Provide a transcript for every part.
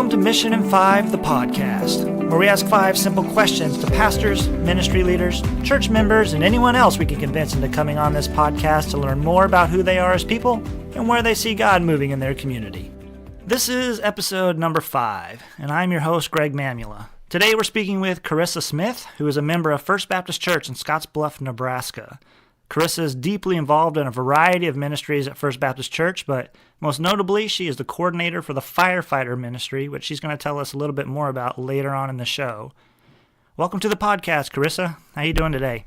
Welcome to Mission in 5, the podcast, where we ask 5 simple questions to pastors, ministry leaders, church members, and anyone else we can convince into coming on this podcast to learn more about who they are as people and where they see God moving in their community. This is episode number 5, and I'm your host, Greg Mamula. Today we're speaking with Carissa Smith, who is a member of First Baptist Church in Scottsbluff, Nebraska. Carissa is deeply involved in a variety of ministries at First Baptist Church, but most notably, she is the coordinator for the Firefighter Ministry, which she's going to tell us a little bit more about later on in the show. Welcome to the podcast, Carissa. How are you doing today?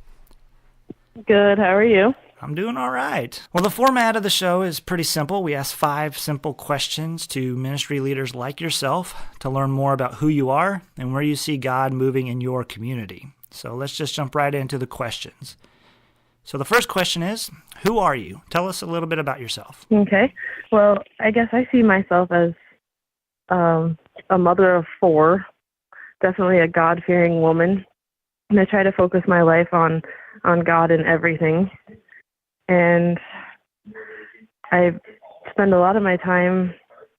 Good. How are you? I'm doing all right. Well, the format of the show is pretty simple. We ask 5 simple questions to ministry leaders like yourself to learn more about who you are and where you see God moving in your community. So let's just jump right into the questions. So the first question is, who are you? Tell us a little bit about yourself. Okay. Well, I guess I see myself as a mother of 4, definitely a God-fearing woman. And I try to focus my life on God in everything. And I spend a lot of my time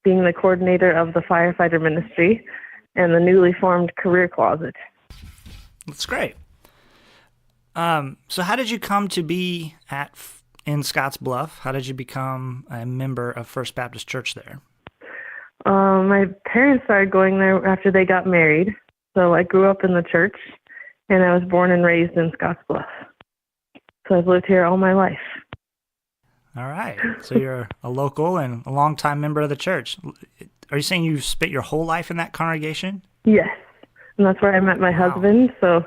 being the coordinator of the Firefighter Ministry and the newly formed Career Closet. That's great. So how did you come to be in Scottsbluff? How did you become a member of First Baptist Church there? My parents started going there after they got married. So I grew up in the church, and I was born and raised in Scottsbluff. So I've lived here all my life. All right. So you're a local and a longtime member of the church. Are you saying you spent your whole life in that congregation? Yes. And that's where I met my husband. So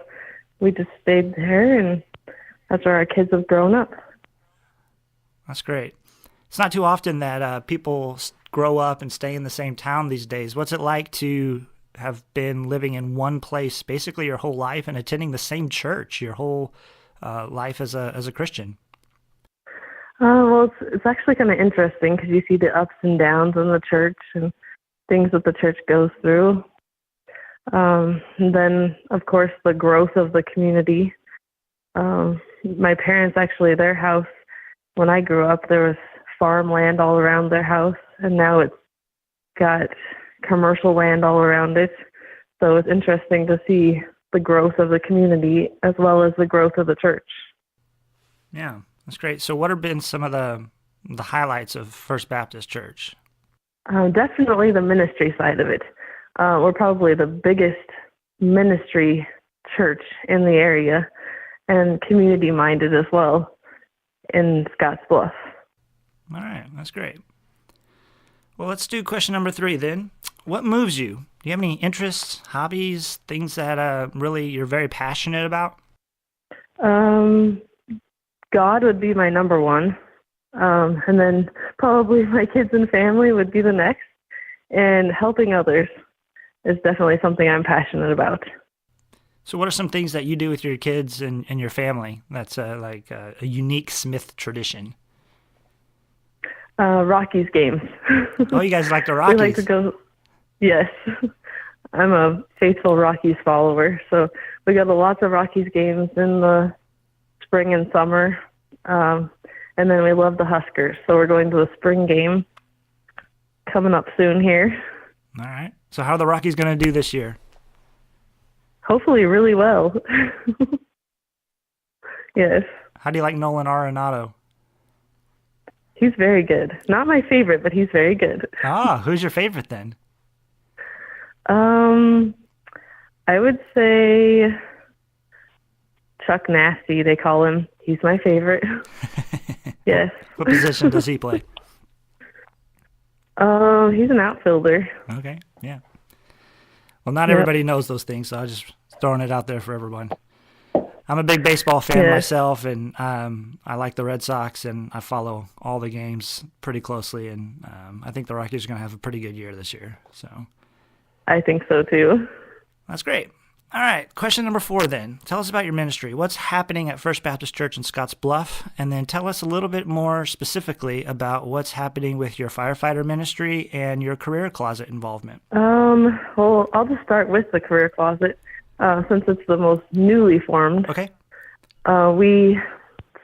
we just stayed there, and that's where our kids have grown up. That's great. It's not too often that people grow up and stay in the same town these days. What's it like to have been living in one place basically your whole life and attending the same church your whole life as a Christian? Well, it's actually kind of interesting because you see the ups and downs in the church and things that the church goes through. And then, of course, the growth of the community. My parents, actually, their house, when I grew up, there was farmland all around their house, and now it's got commercial land all around it. So it's interesting to see the growth of the community as well as the growth of the church. Yeah, that's great. So what have been some of the highlights of First Baptist Church? Definitely the ministry side of it. We're probably the biggest ministry church in the area and community-minded as well in Scottsbluff. All right, that's great. Well, let's do question number 3 then. What moves you? Do you have any interests, hobbies, things that really you're very passionate about? God would be my number 1. And then probably my kids and family would be the next. And helping others is definitely something I'm passionate about. So what are some things that you do with your kids and your family that's like a unique Smith tradition? Rockies games. Oh, you guys like the Rockies? We like to go. Yes. I'm a faithful Rockies follower. So we go to lots of Rockies games in the spring and summer. And then we love the Huskers. So we're going to the spring game coming up soon here. All right. So how are the Rockies going to do this year? Hopefully really well. Yes. How do you like Nolan Arenado? He's very good. Not my favorite, but he's very good. Who's your favorite then? I would say Chuck Nasty, they call him. He's my favorite. Yes. What position does he play? He's an outfielder. Okay, yeah. Well, not everybody knows those things, so I'm just throwing it out there for everyone. I'm a big baseball fan myself, and I like the Red Sox, and I follow all the games pretty closely, and I think the Rockies are going to have a pretty good year this year. So, I think so, too. That's great. All right, question number 4 then. Tell us about your ministry. What's happening at First Baptist Church in Scottsbluff? And then tell us a little bit more specifically about what's happening with your firefighter ministry and your career closet involvement. Well, I'll just start with the career closet since it's the most newly formed. Okay. We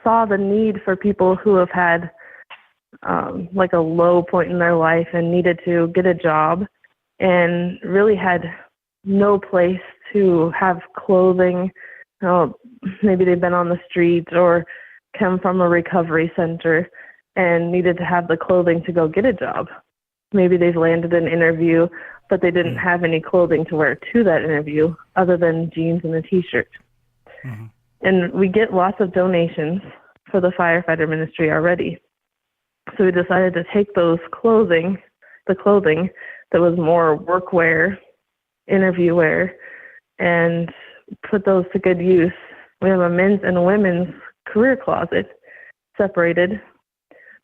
saw the need for people who have had like a low point in their life and needed to get a job and really had no place to have clothing. Maybe they've been on the street or come from a recovery center and needed to have the clothing to go get a job. Maybe they've landed an interview, but they didn't have any clothing to wear to that interview other than jeans and a T-shirt. Mm-hmm. And we get lots of donations for the Firefighter Ministry already. So we decided to take the clothing that was more workwear, interview wear, and put those to good use. We have a men's and a women's career closet separated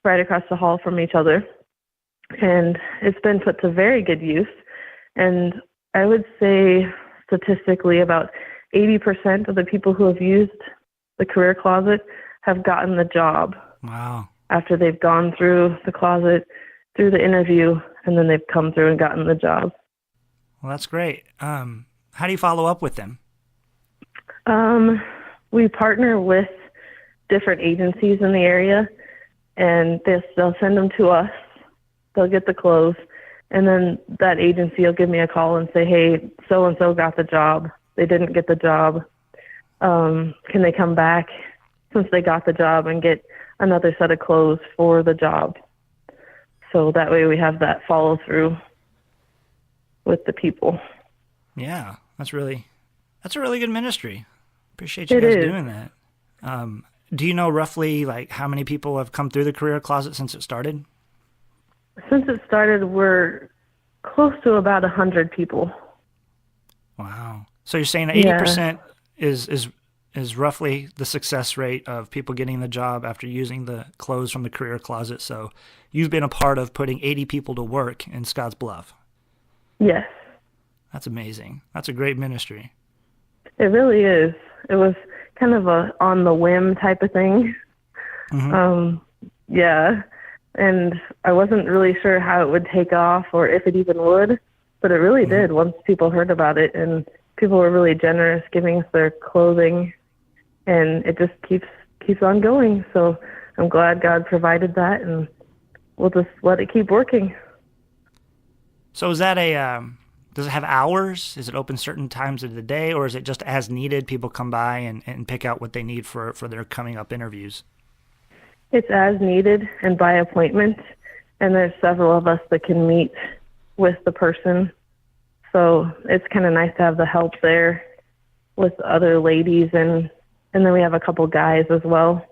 right across the hall from each other. And it's been put to very good use. And I would say statistically about 80% of the people who have used the career closet have gotten the job. Wow. After they've gone through the closet, through the interview, and then they've come through and gotten the job. Well, that's great. How do you follow up with them? We partner with different agencies in the area, and they'll send them to us. They'll get the clothes, and then that agency will give me a call and say, hey, so-and-so got the job. They didn't get the job. Can they come back since they got the job and get another set of clothes for the job? So that way we have that follow through with the people. Yeah, that's a really good ministry. Appreciate you guys doing that. Do you know roughly like how many people have come through the career closet since it started? Since it started, we're close to about 100 people. Wow. So you're saying that 80% is roughly the success rate of people getting the job after using the clothes from the career closet. So you've been a part of putting 80 people to work in Scottsbluff. Yes. That's amazing. That's a great ministry. It really is. It was kind of a on the whim type of thing. Mm-hmm. And I wasn't really sure how it would take off or if it even would, but it really did once people heard about it, and people were really generous giving us their clothing, and it just keeps on going. So I'm glad God provided that, and we'll just let it keep working. So is that does it have hours? Is it open certain times of the day, or is it just as needed? People come by and pick out what they need for their coming up interviews? It's as needed and by appointment, and there's several of us that can meet with the person. So it's kind of nice to have the help there with other ladies, and then we have a couple guys as well.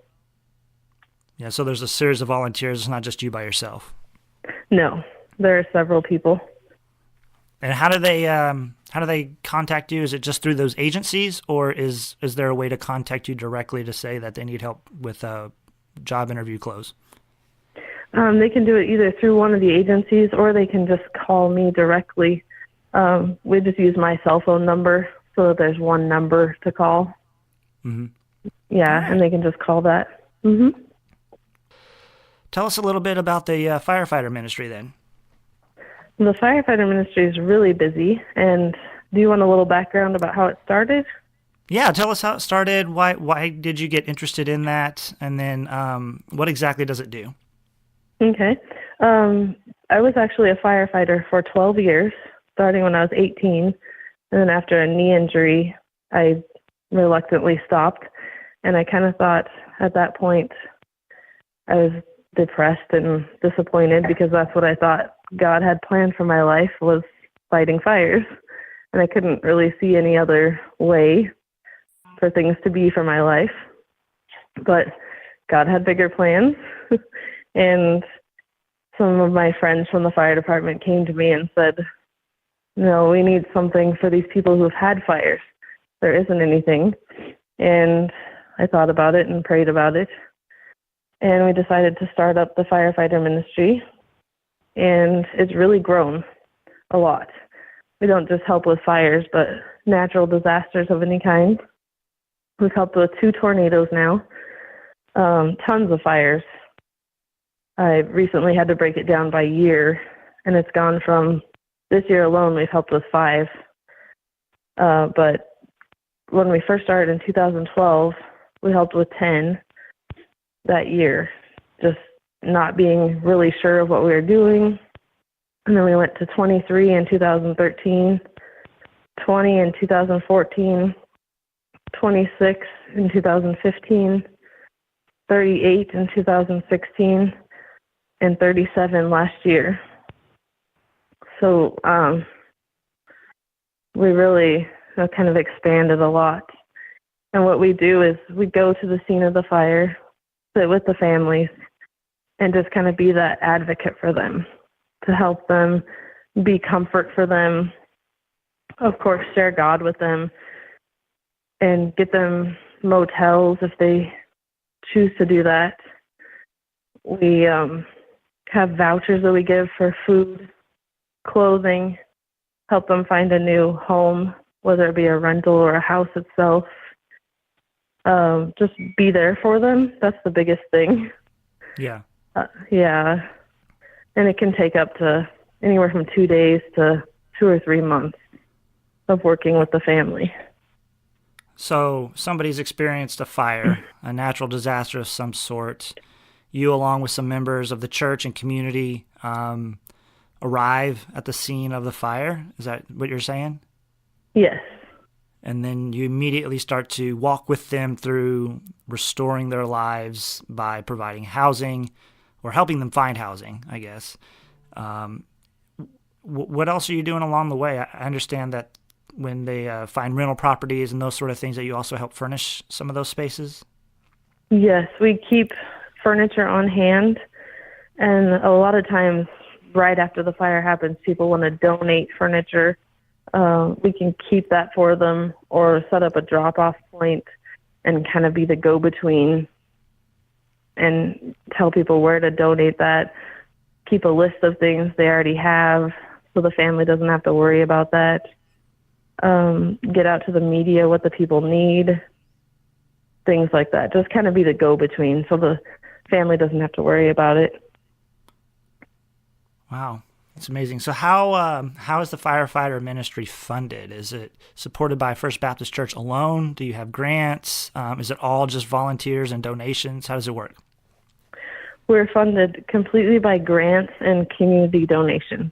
Yeah, so there's a series of volunteers. It's not just you by yourself. No, there are several people. And how do they contact you? Is it just through those agencies, or is there a way to contact you directly to say that they need help with job interview clothes? They can do it either through one of the agencies, or they can just call me directly. We just use my cell phone number so that there's one number to call. Mm-hmm. Yeah, right. And they can just call that. Mm-hmm. Tell us a little bit about the Firefighter Ministry then. The Firefighter Ministry is really busy, and do you want a little background about how it started? Yeah, tell us how it started. Why did you get interested in that? And then what exactly does it do? Okay. I was actually a firefighter for 12 years, starting when I was 18. And then after a knee injury, I reluctantly stopped. And I kind of thought at that point I was depressed and disappointed, because that's what I thought God had planned for my life, was fighting fires. And I couldn't really see any other way for things to be for my life. But God had bigger plans. And some of my friends from the fire department came to me and said, no, we need something for these people who've had fires. There isn't anything. And I thought about it and prayed about it. And we decided to start up the Firefighter Ministry. And it's really grown a lot. We don't just help with fires, but natural disasters of any kind. We've helped with 2 tornadoes now, tons of fires. I recently had to break it down by year, and it's gone from, this year alone, we've helped with 5. But when we first started in 2012, we helped with 10 that year, just not being really sure of what we were doing. And then we went to 23 in 2013, 20 in 2014, 26 in 2015, 38 in 2016, and 37 last year. So we really kind of expanded a lot. And what we do is we go to the scene of the fire, sit with the families, and just kind of be that advocate for them, to help them, be comfort for them, of course, share God with them, and get them motels if they choose to do that. We have vouchers that we give for food, clothing, help them find a new home, whether it be a rental or a house itself. Just be there for them. That's the biggest thing. Yeah. Yeah. And it can take up to anywhere from 2 days to 2 or 3 months of working with the family. So somebody's experienced a fire, a natural disaster of some sort. You, along with some members of the church and community, arrive at the scene of the fire. Is that what you're saying? Yes. And then you immediately start to walk with them through restoring their lives by providing housing or helping them find housing, I guess. What else are you doing along the way? I understand that when they find rental properties and those sort of things, that you also help furnish some of those spaces? Yes, we keep furniture on hand. And a lot of times, right after the fire happens, people want to donate furniture. We can keep that for them or set up a drop-off point and kind of be the go-between and tell people where to donate that, keep a list of things they already have so the family doesn't have to worry about that, get out to the media what the people need, things like that. Just kind of be the go-between so the family doesn't have to worry about it. Wow. That's amazing. So how is the Firefighter Ministry funded? Is it supported by First Baptist Church alone? Do you have grants? Is it all just volunteers and donations? How does it work? We're funded completely by grants and community donations.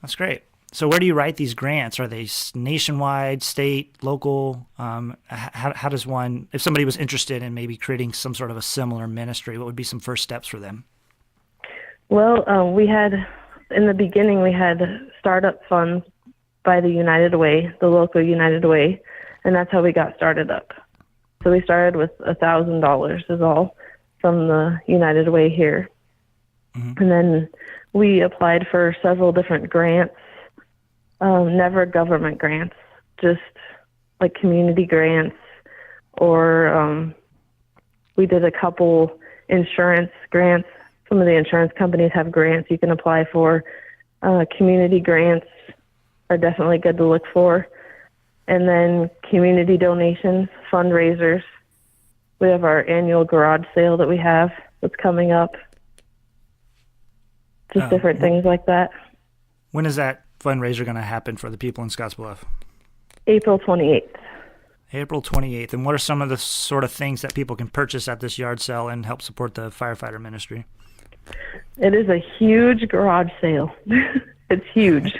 That's great. So where do you write these grants? Are they nationwide, state, local? How does one, if somebody was interested in maybe creating some sort of a similar ministry, what would be some first steps for them? Well, in the beginning, we had startup funds by the United Way, the local United Way, and that's how we got started up. So we started with $1,000 is all from the United Way here. Mm-hmm. And then we applied for several different grants, never government grants, just like community grants, or we did a couple insurance grants. Some of the insurance companies have grants you can apply for. Community grants are definitely good to look for. And then community donations, fundraisers. We have our annual garage sale that we have that's coming up. Just different things like that. When is that fundraiser going to happen for the people in Scottsbluff? April 28th. April 28th. And what are some of the sort of things that people can purchase at this yard sale and help support the Firefighter Ministry? It is a huge garage sale. It's huge.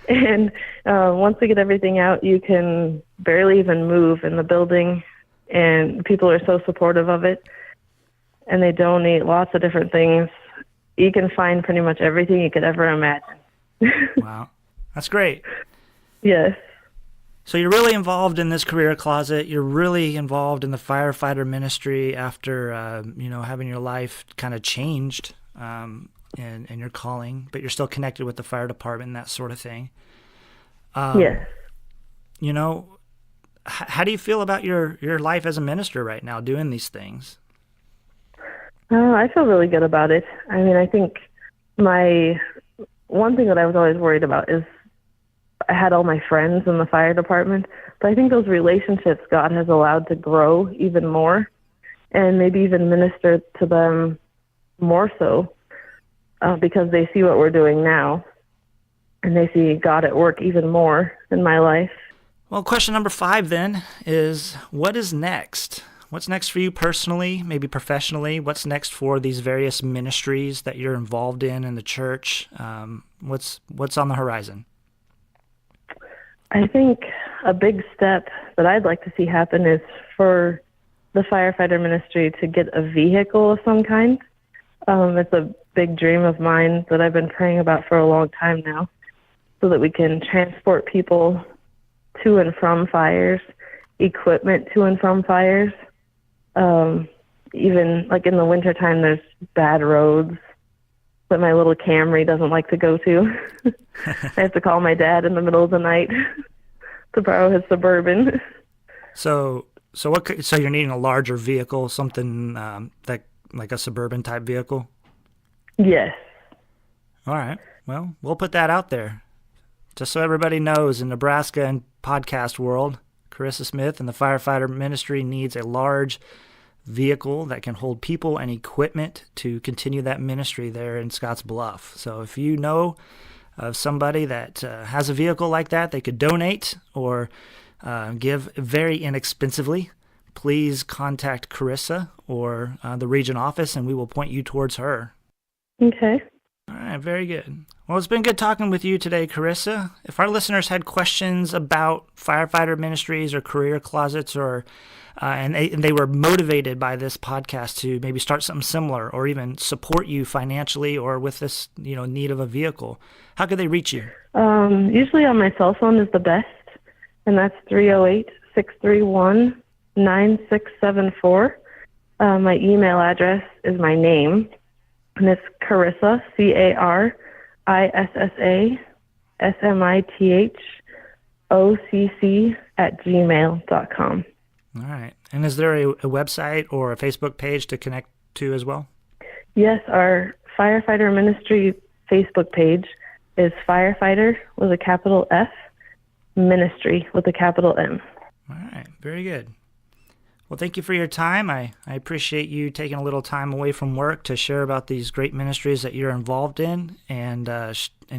And once we get everything out, you can barely even move in the building, and people are so supportive of it. And they donate lots of different things. You can find pretty much everything you could ever imagine. Wow. That's great. Yes. So you're really involved in this career closet. You're really involved in the Firefighter Ministry after, having your life kind of changed and your calling, but you're still connected with the fire department and that sort of thing. Yes. How do you feel about your life as a minister right now, doing these things? I feel really good about it. I mean, I think one thing that I was always worried about is I had all my friends in the fire department, but I think those relationships God has allowed to grow even more and maybe even minister to them more so because they see what we're doing now and they see God at work even more in my life. Well, question number 5 then is, what is next? What's next for you personally, maybe professionally? What's next for these various ministries that you're involved in the church? What's on the horizon? I think a big step that I'd like to see happen is for the Firefighter Ministry to get a vehicle of some kind. It's a big dream of mine that I've been praying about for a long time now, so that we can transport people to and from fires, equipment to and from fires. Even like in the wintertime, there's bad roads that my little Camry doesn't like to go to. I have to call my dad in the middle of the night to borrow his Suburban. So you're needing a larger vehicle, something that like a Suburban type vehicle? Yes. All right. Well, we'll put that out there. Just so everybody knows, in Nebraska and podcast world, Carissa Smith and the Firefighter Ministry needs a large vehicle that can hold people and equipment to continue that ministry there in Scottsbluff. So if you know of somebody that has a vehicle like that, they could donate or give very inexpensively, please contact Carissa or the region office, and we will point you towards her. Okay. All right, very good. Well, it's been good talking with you today, Carissa. If our listeners had questions about firefighter ministries or career closets, or and they were motivated by this podcast to maybe start something similar, or even support you financially or with this need of a vehicle, how could they reach you? Usually on my cell phone is the best, and that's 308-631-9674. My email address is my name, and it's Carissa, CarissasmithOcc@gmail.com. All right. And is there a website or a Facebook page to connect to as well? Yes, our Firefighter Ministry Facebook page is Firefighter with a capital F, Ministry with a capital M. All right. Very good. Well, thank you for your time. I appreciate you taking a little time away from work to share about these great ministries that you're involved in and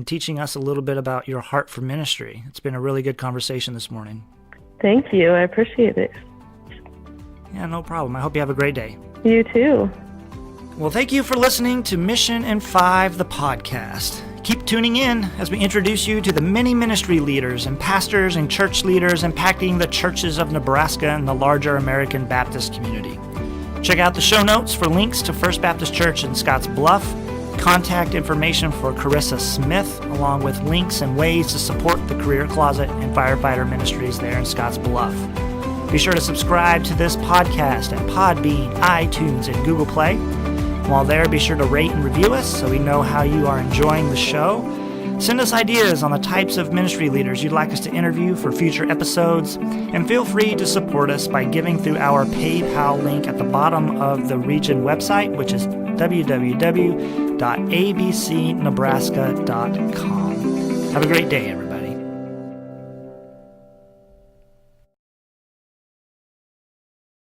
teaching us a little bit about your heart for ministry. It's been a really good conversation this morning. Thank you. I appreciate it. Yeah, no problem. I hope you have a great day. You too. Well, thank you for listening to Mission in 5, the podcast. Keep tuning in as we introduce you to the many ministry leaders and pastors and church leaders impacting the churches of Nebraska and the larger American Baptist community. Check out the show notes for links to First Baptist Church in Scottsbluff, contact information for Carissa Smith, along with links and ways to support the Career Closet and Firefighter Ministries there in Scottsbluff. Be sure to subscribe to this podcast at Podbean, iTunes, and Google Play. While there, be sure to rate and review us so we know how you are enjoying the show. Send us ideas on the types of ministry leaders you'd like us to interview for future episodes, and feel free to support us by giving through our PayPal link at the bottom of the region website, which is www.abcnebraska.com. Have a great day, everybody.